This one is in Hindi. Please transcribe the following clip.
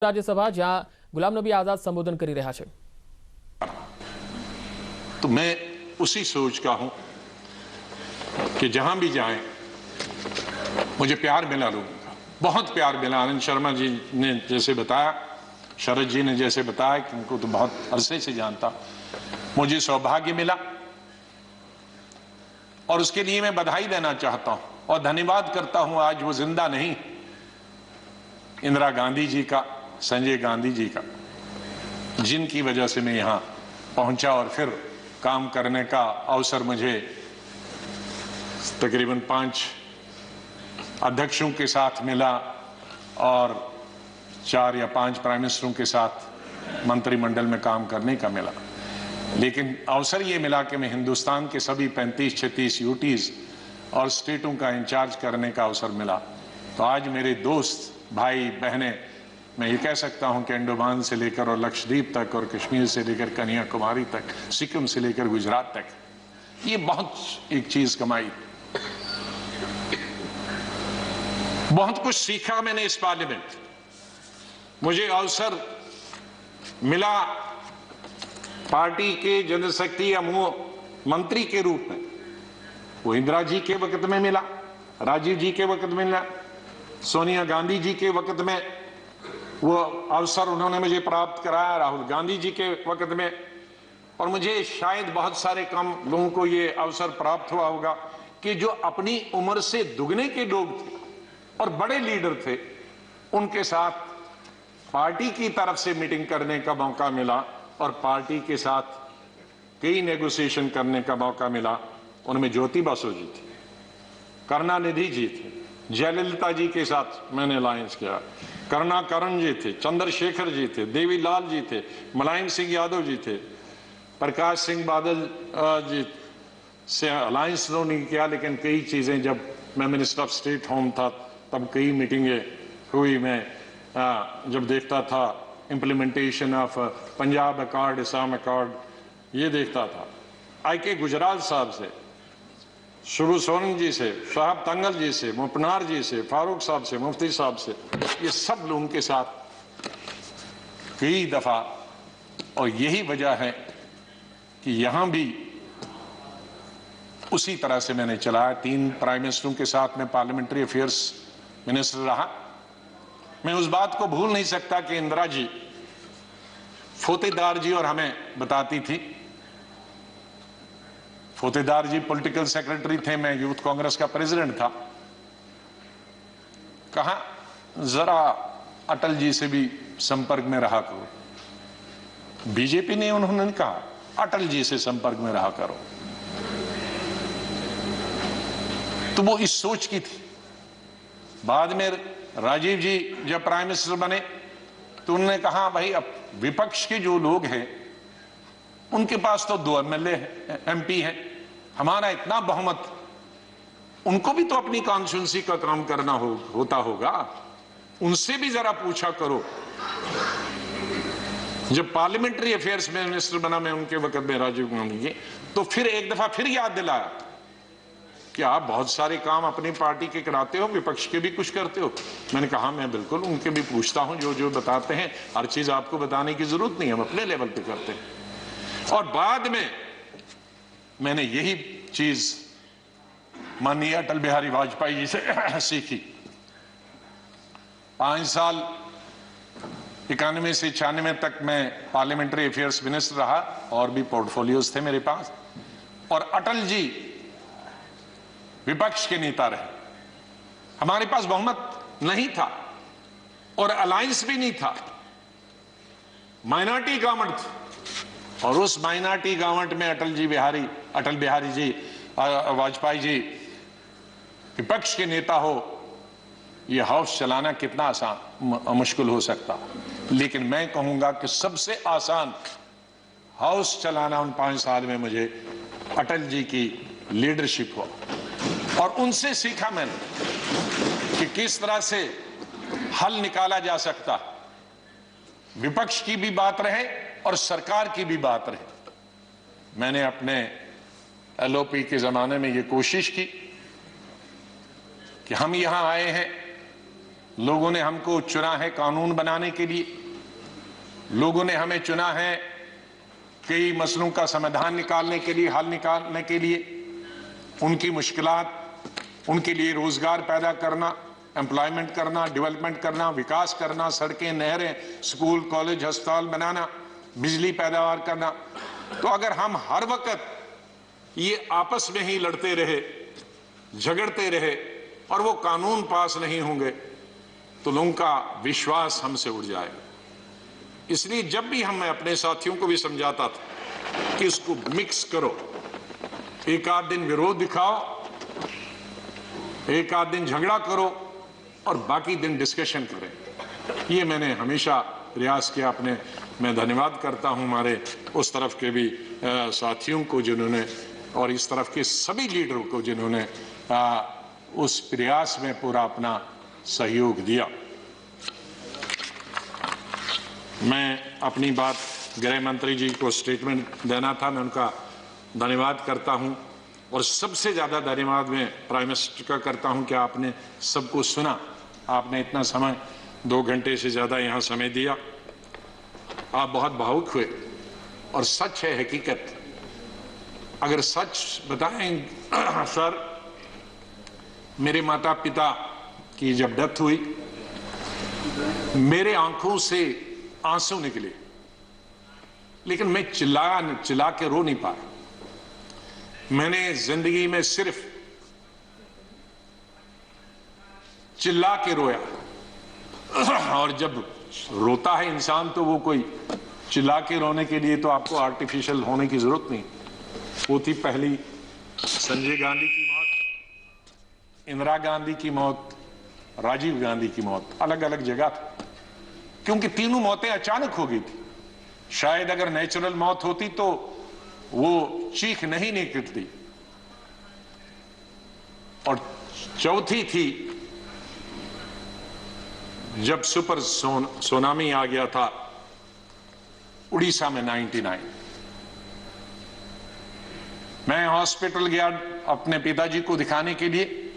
राज्यसभा જ્યાં ગુલામ નબી આઝાદ સંબોધન કરી રહ્યા છે। तो मैं उसी सोच का हूं कि जहां भी जाएं मुझे प्यार मिला लोगों का, बहुत प्यार मिला। आनंद शर्मा जी ने जैसे बताया, शरद जी ने जैसे बताया कि उनको तो बहुत अरसे से जानता, मुझे सौभाग्य मिला और उसके लिए मैं बधाई देना चाहता हूं और धन्यवाद करता हूं। आज वो जिंदा नहीं, इंदिरा गांधी जी का, संजय गांधी जी का, जिनकी वजह से मैं यहां पहुंचा और फिर काम करने का अवसर मुझे तकरीबन 5 अध्यक्षों के साथ मिला और 4 या 5 प्राइम मिनिस्टरों के साथ मंत्रिमंडल में काम करने का मिला। लेकिन अवसर ये मिला कि मैं हिंदुस्तान के सभी 35-36 यूटीज और स्टेटों का इंचार्ज करने का अवसर मिला। तो आज मेरे दोस्त, भाई, बहनें, मैं ये कह सकता हूं कि अंडमान से लेकर और लक्षद्वीप तक और कश्मीर से लेकर कन्याकुमारी तक, सिक्किम से लेकर गुजरात तक, ये बहुत एक चीज कमाई, बहुत कुछ सीखा मैंने इस पार्लियामेंट। मुझे अवसर मिला पार्टी के जनशक्ति या मंत्री के रूप में, वो इंदिरा जी के वक्त में मिला, राजीव जी के वक्त में मिला, सोनिया गांधी जी के वक्त में वो अवसर उन्होंने मुझे प्राप्त कराया, राहुल गांधी जी के वक्त में, और मुझे शायद बहुत सारे कम लोगों को ये अवसर प्राप्त हुआ होगा कि जो अपनी उम्र से दुगने के लोग थे और बड़े लीडर थे, उनके साथ पार्टी की तरफ से मीटिंग करने का मौका मिला और पार्टी के साथ कई नेगोशिएशन करने का मौका मिला। उनमें ज्योति बसु जी थी, करुणानिधि जी थे, जयललिता जी के साथ मैंने अलायंस किया, करुणाकरण जी थे, चंद्रशेखर जी थे, देवीलाल जी थे, मुलायम सिंह यादव जी थे, प्रकाश सिंह बादल जी से अलायंस तो नहीं किया, लेकिन कई चीजें, जब मैं मिनिस्टर ऑफ स्टेट होम था तब कई मीटिंगें हुई। मैं जब देखता था implementation of Punjab accord, Assam accord, ये देखता था। आई.के. गुजराल साहब से, शुभू सोरेन जी से, साहब तंगल जी से, मुपनार जी से, फारूक साहब से, मुफ्ती साहब से, ये सब लोगों के साथ कई दफा, और यही वजह है कि यहां भी उसी तरह से मैंने चलाया। 3 प्राइम मिनिस्टरों के साथ मैं पार्लियामेंट्री अफेयर्स मिनिस्टर रहा। मैं उस बात को भूल नहीं सकता कि इंदिरा जी फोतेदार जी और हमें बताती थी, फोतेदार जी पॉलिटिकल सेक्रेटरी थे, मैं यूथ कांग्रेस का प्रेसिडेंट था, कहा जरा अटल जी से भी संपर्क में रहा करो। बीजेपी ने, उन्होंने कहा अटल जी से संपर्क में रहा करो। तो वो इस सोच की थी। बाद में राजीव जी जब प्राइम मिनिस्टर बने तो उन्होंने कहा भाई अब विपक्ष के जो लोग हैं उनके पास तो 2 एमएलए एमपी हैं, हमारा इतना बहुमत, उनको भी तो अपनी कॉन्स्टिट्यूंसी का काम करना होता होगा, उनसे भी जरा पूछा करो। जब पार्लियामेंट्री अफेयर्स में मिनिस्टर बना मैं उनके वक्त में, राजीव गांधी जी, तो फिर एक दफा फिर याद दिलाया कि आप बहुत सारे काम अपनी पार्टी के कराते हो, विपक्ष के भी कुछ करते हो। मैंने कहा मैं बिल्कुल उनके भी पूछता हूं, जो जो बताते हैं, हर चीज आपको बताने की जरूरत नहीं, हम अपने लेवल पे करते हैं। और बाद में मैंने यही चीज माननीय अटल बिहारी वाजपेयी जी से सीखी। 5 साल 91 से 96 तक मैं पार्लियामेंट्री अफेयर्स मिनिस्टर रहा और भी पोर्टफोलियोज थे मेरे पास, और अटल जी विपक्ष के नेता रहे। हमारे पास बहुमत नहीं था और अलायंस भी नहीं था, माइनॉरिटी गवर्नमेंट थी, और उस माइनॉरिटी गवर्नमेंट में अटल बिहारी जी वाजपेयी जी विपक्ष के नेता हो, यह हाउस चलाना कितना आसान मुश्किल हो सकता। लेकिन मैं कहूंगा कि सबसे आसान हाउस चलाना उन 5 साल में मुझे अटल जी की लीडरशिप हुआ, और उनसे सीखा मैंने कि किस तरह से हल निकाला जा सकता, विपक्ष की भी बात रहे और सरकार की भी बात रहे। मैंने अपने एलओपी के जमाने में ये कोशिश की कि हम यहां आए हैं लोगों ने हमको चुना है कानून बनाने के लिए, लोगों ने हमें चुना है कई मसलों का समाधान निकालने के लिए, हल निकालने के लिए, उनकी मुश्किलात, उनके लिए रोजगार पैदा करना, एम्प्लॉयमेंट करना, डेवलपमेंट करना, विकास करना, सड़कें, नहरें, स्कूल, कॉलेज, अस्पताल बनाना, बिजली पैदावार करना। तो अगर हम हर वक्त ये आपस में ही लड़ते रहे, झगड़ते रहे और वो कानून पास नहीं होंगे तो लोगों का विश्वास हमसे उड़ जाएगा। इसलिए जब भी मैं अपने साथियों को भी समझाता था कि इसको मिक्स करो, एक आध दिन विरोध दिखाओ, एक आध दिन झगड़ा करो और बाकी दिन डिस्कशन करें। ये मैंने हमेशा प्रयास किया अपने। मैं धन्यवाद करता हूं हमारे उस तरफ के भी साथियों को जिन्होंने, और इस तरफ के सभी लीडरों को जिन्होंने उस प्रयास में पूरा अपना सहयोग दिया। मैं अपनी बात गृह मंत्री जी को स्टेटमेंट देना था, मैं उनका धन्यवाद करता हूं और सबसे ज्यादा धन्यवाद मैं प्राइम मिनिस्टर का करता हूं कि आपने सबको सुना, आपने इतना समय 2 घंटे से ज्यादा यहां समय दिया, आप बहुत भावुक हुए और सच है, हकीकत। अगर सच बताएं सर, मेरे माता पिता की जब डेथ हुई मेरे आंखों से आंसू निकले, लेकिन मैं चिल्ला के रो नहीं पाया। मैंने जिंदगी में सिर्फ चिल्ला के रोया। और जब रोता है इंसान तो वो कोई चिल्ला के रोने के लिए तो आपको आर्टिफिशियल होने की जरूरत नहीं। वो थी पहली संजय गांधी की मौत, इंदिरा गांधी की मौत, राजीव गांधी की मौत, अलग अलग जगह थी क्योंकि तीनों मौतें अचानक हो गई थी। शायद अगर नेचुरल मौत होती तो वो चीख नहीं निकलती। और चौथी थी जब सुपर सुनामी आ गया था उड़ीसा में 99। मैं हॉस्पिटल गया अपने पिताजी को दिखाने के लिए,